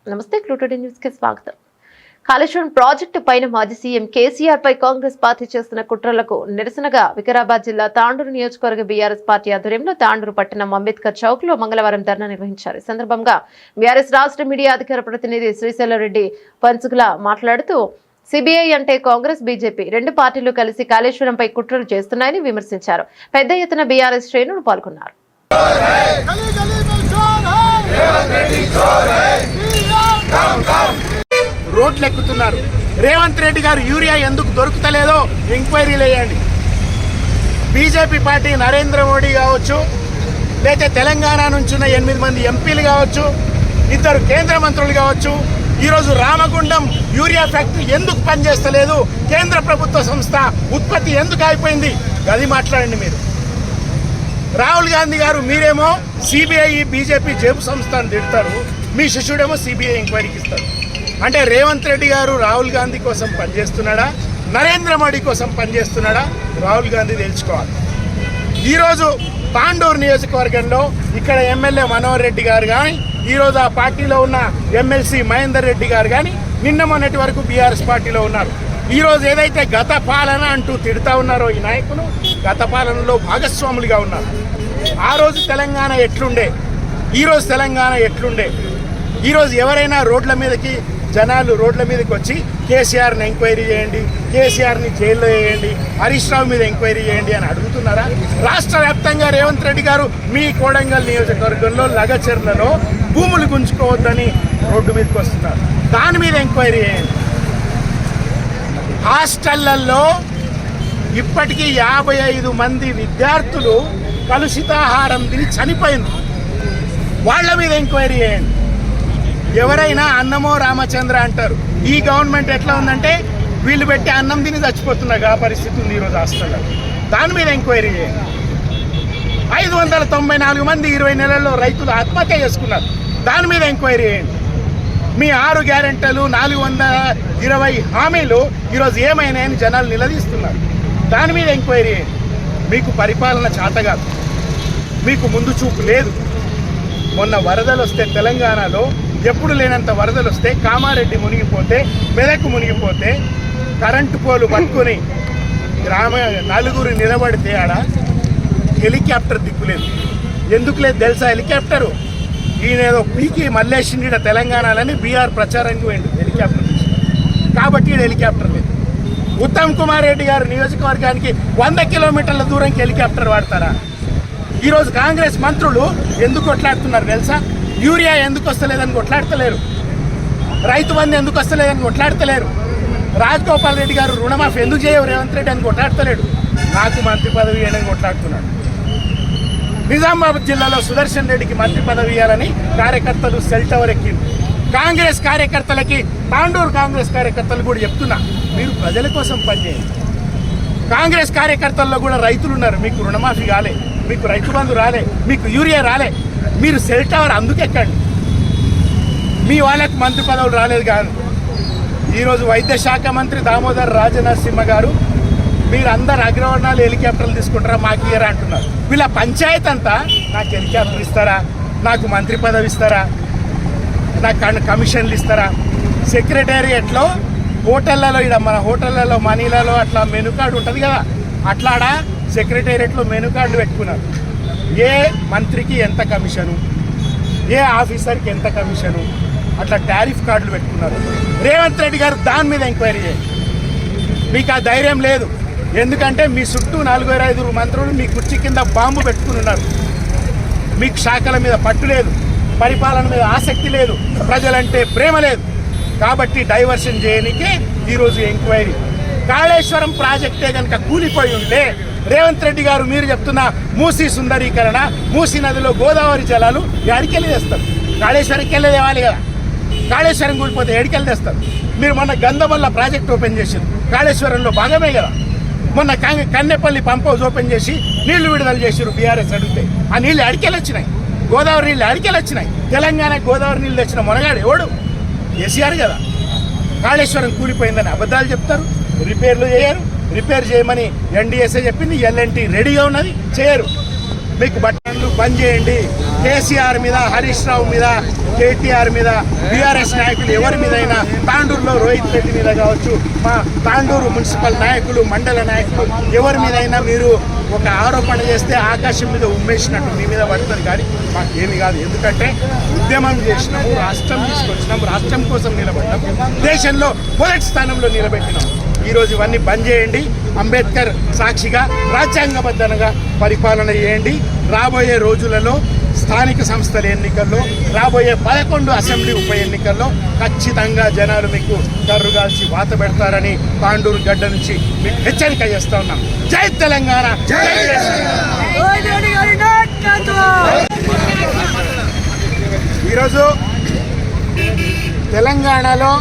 నమస్తే క్లూటోడి న్యూస్ కి స్వాగతం. కాళేశ్వరం ప్రాజెక్టు పైన మాజీ సీఎం కేసీఆర్ పై కాంగ్రెస్ పార్టీ చేస్తున్న కుట్రలకు నిరసనగా వికారాబాద్ జిల్లా తాండూరు నియోజకవర్గ బీఆర్ఎస్ పార్టీ ఆధ్వర్యంలో తాండూరు పట్టణం అంబేద్కర్ చౌక్ లో మంగళవారం ధర్నా నిర్వహించారు. ఈ సందర్భంగా బీఆర్ఎస్ రాష్ట్ర మీడియా అధికార ప్రతినిధి శ్రీశైలరెడ్డి పంచుగుల మాట్లాడుతూ సిబిఐ అంటే కాంగ్రెస్ బీజేపీ రెండు పార్టీలు కలిసి కాళేశ్వరంపై కుట్రలు చేస్తున్నాయని విమర్శించారు. పెద్ద ఎత్తున బీఆర్ఎస్ శ్రేణులు పాల్గొన్నారు. రోడ్లు ఎక్కుతున్నారు. రేవంత్ రెడ్డి గారు యూరియా ఎందుకు దొరుకుతలేదో ఎంక్వైరీలు వేయండి. బీజేపీ పార్టీ నరేంద్ర మోడీ కావచ్చు, లేకపోతే తెలంగాణ నుంచి ఉన్న 8 మంది ఎంపీలు కావచ్చు, 2 కేంద్ర మంత్రులు కావచ్చు, ఈరోజు రామగుండం యూరియా ఫ్యాక్టరీ ఎందుకు పనిచేస్తలేదు, కేంద్ర ప్రభుత్వ సంస్థ ఉత్పత్తి ఎందుకు అయిపోయింది, అది మాట్లాడండి. మీరు రాహుల్ గాంధీ గారు మీరేమో సిబిఐ బీజేపీ జేబు సంస్థ అని తిడతారు, మీ శిష్యుడేమో సిబిఐ ఎంక్వైరీకి ఇస్తారు. అంటే రేవంత్ రెడ్డి గారు రాహుల్ గాంధీ కోసం పనిచేస్తున్నాడా, నరేంద్ర మోడీ కోసం పనిచేస్తున్నాడా, రాహుల్ గాంధీ తెలుసుకోవాలి. ఈరోజు తాండూరు నియోజకవర్గంలో ఇక్కడ ఎమ్మెల్యే మనోహర్ రెడ్డి గారు కానీ, ఈరోజు ఆ పార్టీలో ఉన్న ఎమ్మెల్సీ మహేందర్ రెడ్డి గారు కానీ నిన్న మొన్నటి వరకు బీఆర్ఎస్ పార్టీలో ఉన్నారు. ఈరోజు ఏదైతే గత పాలన అంటూ తిడుతూ ఉన్నారో ఈ నాయకులు, గత పాలనలో భాగస్వాములుగా ఉన్నారు. ఆ రోజు తెలంగాణ ఎట్లుండే, ఈరోజు తెలంగాణ ఎట్లుండే, ఈరోజు ఎవరైనా రోడ్ల మీదకి జనాలు రోడ్ల మీదకి వచ్చి కేసీఆర్ని ఎంక్వైరీ చేయండి, కేసీఆర్ని జైల్లో వేయండి, హరీష్ రావు మీద ఎంక్వైరీ చేయండి అని అడుగుతున్నారా? రాష్ట్ర వ్యాప్తంగా రేవంత్ రెడ్డి గారు మీ కోడంగల్ నియోజకవర్గంలో లగచర్లలో భూములు గుంజుకోవద్దని రోడ్డు మీదకి వస్తున్నారు. దాని మీద ఎంక్వైరీ చేయండి. హాస్టళ్లలో ఇప్పటికీ 55 మంది విద్యార్థులు కలుషితాహారం తిని చనిపోయింది. వాళ్ళ మీద ఎంక్వైరీ చేయండి. ఎవరైనా అన్నమో రామచంద్ర అంటారు. ఈ గవర్నమెంట్ ఎట్లా ఉందంటే వీళ్ళు పెట్టి అన్నం తిని చచ్చిపోతున్నారు. ఆ పరిస్థితి ఉంది ఈరోజు హాస్టల్లో. దాని మీద ఎంక్వైరీ చేయండి. 594 మంది 20 నెలల్లో రైతులు ఆత్మహత్య చేసుకున్నారు. దాని మీద ఎంక్వైరీ చేయండి. మీ 6 గ్యారెంటీలు 420 హామీలు ఈరోజు ఏమైనాయని జనాలు నిలదీస్తున్నారు. దాని మీద ఎంక్వైరీ చేయండి. మీకు పరిపాలన చేతగాదు, మీకు ముందు చూపు లేదు. మొన్న వరదలు వస్తే తెలంగాణలో ఎప్పుడు లేనంత వరదలు వస్తే కామారెడ్డి మునిగిపోతే, మెదక్ మునిగిపోతే కరెంటు పోలు పట్టుకొని నలుగురు నిలబడితే ఆడ హెలికాప్టర్ దిక్కులేదు. ఎందుకు లేదు తెలుసా? హెలికాప్టరు ఈయనేదో పీకి మల్లేసిండి తెలంగాణలని బీఆర్ ప్రచారానికి పోయిండు హెలికాప్టర్ కాబట్టి ఈడ హెలికాప్టర్ లేదు. ఉత్తమ్ కుమార్ రెడ్డి గారు నియోజకవర్గానికి 100 కిలోమీటర్ల దూరంకి హెలికాప్టర్ వాడతారా? ఈరోజు కాంగ్రెస్ మంత్రులు ఎందుకు కొట్లాడుతున్నారు తెలుసా? యూరియా ఎందుకు వస్తలేదని కొట్లాడతలేరు, రైతు బంధు ఎందుకు వస్తలేదని కొట్లాడతలేరు, రాజగోపాల్ రెడ్డి గారు రుణమాఫీ ఎందుకు చేయవు రేవంత్ రెడ్డి అని కొట్లాడతలేడు, నాకు మంత్రి పదవి ఇవ్వడానికి కొట్లాడుతున్నాడు. నిజామాబాద్ జిల్లాలో సుదర్శన్ రెడ్డికి మంత్రి పదవి ఇవ్వాలని కార్యకర్తలు సెల్ టవర్ ఎక్కింది. కాంగ్రెస్ కార్యకర్తలకి, తాండూరు కాంగ్రెస్ కార్యకర్తలు కూడా చెప్తున్నా, మీరు ప్రజల కోసం పనిచేయండి. కాంగ్రెస్ కార్యకర్తల్లో కూడా రైతులు ఉన్నారు. మీకు రుణమాఫీ కాలే, మీకు రైతు బంధు రాలే, మీకు యూరియా రాలే, మీరు సెల్ టవర్ అందుకెక్కండి. మీ వాళ్ళకి మంత్రి పదవులు రాలేదు కాదు. ఈరోజు వైద్య శాఖ మంత్రి దామోదర్ రాజనరసింహ గారు మీరు అందరు అగ్రవర్ణాలు హెలికాప్టర్లు తీసుకుంటారా, మాకు ఇయ్యరా అంటున్నారు. వీళ్ళ పంచాయతీ అంతా నాకు హెలికాప్టర్ ఇస్తారా, నాకు మంత్రి పదవి ఇస్తారా, నాకు కమిషన్లు ఇస్తారా? సెక్రటేరియట్లో హోటళ్లలో, ఇక్కడ మన హోటళ్లలో మనీలలో అట్లా మెనూ కార్డు ఉంటుంది కదా, అట్లాడా సెక్రటేరియట్లో మెనూ కార్డు పెట్టుకున్నారు. ఏ మంత్రికి ఎంత కమిషను, ఏ ఆఫీసర్కి ఎంత కమిషను, అట్లా టారిఫ్ కార్డులు పెట్టుకున్నారు. రేవంత్ రెడ్డి గారు దాని మీద ఎంక్వైరీ చేయండి. మీకు ఆ ధైర్యం లేదు. ఎందుకంటే మీ చుట్టూ 4-5 మంత్రులు మీ కుర్చీ కింద బాంబు పెట్టుకుని ఉన్నారు. మీకు శాఖల మీద పట్టు లేదు, పరిపాలన మీద ఆసక్తి లేదు, ప్రజలంటే ప్రేమ లేదు. కాబట్టి డైవర్షన్ చేయడానికి ఈరోజు ఎంక్వైరీ. కాళేశ్వరం ప్రాజెక్టే కనుక కూలిపోయి ఉంటే రేవంత్ రెడ్డి గారు మీరు చెప్తున్న మూసీ సుందరీకరణ, మూసీ నదిలో గోదావరి జలాలు ఎడికెళ్ళి తెస్తారు? కాళేశ్వరంకి వెళ్ళి తేవాలి కదా. కాళేశ్వరం కూలిపోతే ఎడికెళ్ళి తెస్తారు? మీరు మొన్న గంధమల్ల ప్రాజెక్ట్ ఓపెన్ చేసారు, కాళేశ్వరంలో భాగమే కదా. మొన్న కన్నెపల్లి పంప్ హౌస్ ఓపెన్ చేసి నీళ్లు విడుదల చేసారు బీఆర్ఎస్ అడిగితే. ఆ నీళ్ళు అడికెళ్ళి వచ్చినాయి, గోదావరి నీళ్ళు అడికెళ్ళి వచ్చినాయి. తెలంగాణకు గోదావరి నీళ్ళు తెచ్చిన మొనగాడు ఎవడు? కేసీఆర్ కదా. కాళేశ్వరం కూలిపోయిందని అబద్ధాలు చెప్తారు, రిపేర్లు చేయరు. రిపేర్ చేయమని ఎన్డీఎస్ఏ చెప్పింది, ఎల్ఎన్టీ రెడీగా ఉన్నది, చేయరు. మీకు బట్టలు బంద్ చేయండి. కేసీఆర్ మీద, హరీష్ రావు మీద, కేటీఆర్ మీద, బీఆర్ఎస్ నాయకులు ఎవరి మీదైనా, తాండూరులో రోహిత్ రెడ్డి మీద కావచ్చు, మా తాండూరు మున్సిపల్ నాయకులు, మండల నాయకులు ఎవరి మీదైనా మీరు ఒక ఆరోపణ చేస్తే ఆకాశం మీద ఉమ్మేసినట్టు మీ మీద పడుతుంది. కానీ మాకేమి కాదు. ఎందుకంటే ఉద్యమం చేసినాము, రాష్ట్రం తీసుకొచ్చినాము, రాష్ట్రం కోసం నిలబడ్డాము, దేశంలో మొదటి స్థానంలో నిలబెట్టినాము. ఈరోజు ఇవన్నీ బంద్ చేయండి. అంబేద్కర్ సాక్షిగా రాజ్యాంగబద్ధంగా పరిపాలన చేయండి. రాబోయే రోజులలో స్థానిక సంస్థల ఎన్నికల్లో, రాబోయే 11 అసెంబ్లీ ఉప ఎన్నికల్లో ఖచ్చితంగా జనాలు మీకు కర్రుగాల్చి వాత పెడతారని తాండూరు గడ్డ నుంచి మీకు హెచ్చరిక చేస్తా ఉన్నాం. జై తెలంగాణ, జై ఈరోజు తెలంగాణలో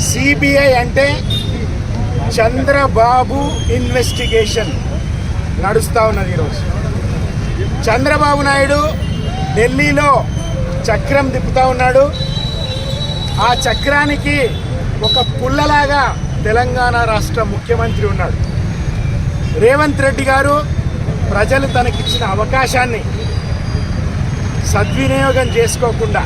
సిబిఐ అంటే చంద్రబాబు ఇన్వెస్టిగేషన్ నడుస్తూ ఉన్నది. ఈరోజు చంద్రబాబు నాయుడు ఢిల్లీలో చక్రం తిప్పుతూ ఉన్నాడు. ఆ చక్రానికి ఒక పుల్లలాగా తెలంగాణ రాష్ట్ర ముఖ్యమంత్రి ఉన్నాడు. రేవంత్ రెడ్డి గారు ప్రజలు తనకిచ్చిన అవకాశాన్ని సద్వినియోగం చేసుకోకుండా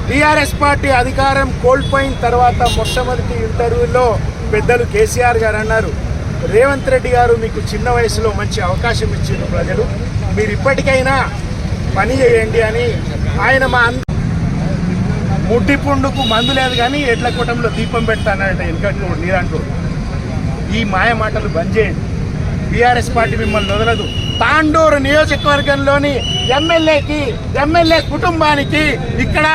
టీఆర్ఎస్ పార్టీ అధికారం కోల్పోయిన తర్వాత మొట్టమొదటి ఇంటర్వ్యూలో పెద్దలు కేసీఆర్ గారు అన్నారు, రేవంత్ రెడ్డి గారు మీకు చిన్న వయసులో మంచి అవకాశం ఇచ్చిండ్రు ప్రజలు, మీరు ఇప్పటికైనా పని చేయండి అని. ఆయన మా ముడ్డిపుండుకు మందు లేదు కానీ ఎడ్ల కూటంలో దీపం పెడతానంట వెనుకట్టు నీరంటూ. ఈ మాయ మాటలు బంద్ చేయండి. బీఆర్ఎస్ పార్టీ మిమ్మల్ని వదలదు. తాండూరు నియోజకవర్గంలోని ఎమ్మెల్యే కుటుంబానికి, ఇక్కడ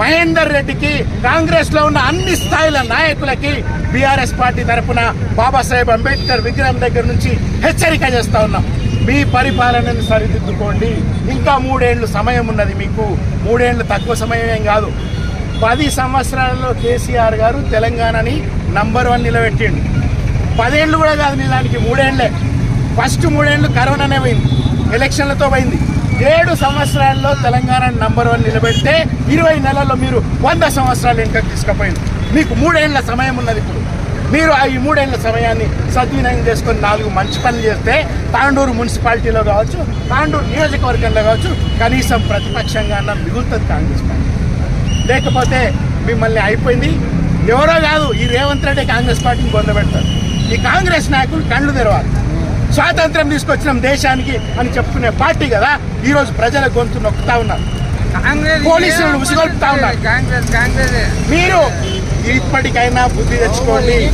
మహేందర్ రెడ్డికి, కాంగ్రెస్ లో ఉన్న అన్ని స్థాయిల నాయకులకి బీఆర్ఎస్ పార్టీ తరఫున బాబాసాహెబ్ అంబేద్కర్ విగ్రహం దగ్గర నుంచి హెచ్చరిక చేస్తా ఉన్నాం. మీ పరిపాలనను సరిదిద్దుకోండి. ఇంకా 3 ఏళ్ళు సమయం ఉన్నది మీకు. 3 ఏళ్ళు తక్కువ సమయం ఏం కాదు. 10 సంవత్సరాలలో కేసీఆర్ గారు తెలంగాణని నంబర్ 1 నిలబెట్టిండు. 10 ఏళ్ళు కూడా కాదు, నిజానికి 3 ఏళ్లే. ఫస్ట్ 3 ఏళ్ళు కరోనానే పోయింది, ఎలక్షన్లతో పోయింది. 7 సంవత్సరాల్లో తెలంగాణ నంబర్ 1 నిలబెడితే 20 నెలల్లో మీరు 100 సంవత్సరాలు వెనుకకు తీసుకుపోయింది. మీకు 3 ఏళ్ల సమయం ఉన్నది. ఇప్పుడు మీరు ఈ 3 ఏళ్ల సమయాన్ని సద్వినియోగం చేసుకొని 4 మంచి పనులు చేస్తే తాండూరు మున్సిపాలిటీలో కావచ్చు, తాండూరు నియోజకవర్గంలో కావచ్చు, కనీసం ప్రతిపక్షంగా అన్న మిగులుతుంది కాంగ్రెస్ పార్టీ. లేకపోతే మిమ్మల్ని అయిపోయింది. ఎవరో కాదు, ఈ రేవంత్ రెడ్డి కాంగ్రెస్ పార్టీని పొందబెడతారు. ఈ కాంగ్రెస్ నాయకులు కళ్ళు తెరవాలి. స్వాతంత్రం తీసుకొచ్చినాం దేశానికి అని చెప్పుకునే పార్టీ కదా ఈరోజు ప్రజల గొంతు నొక్కుతా ఉన్నారు, పోలీసులను ఉసిగొల్పుతా ఉన్నారు. మీరు ఇప్పటికైనా బుద్ధి తెచ్చుకోండి.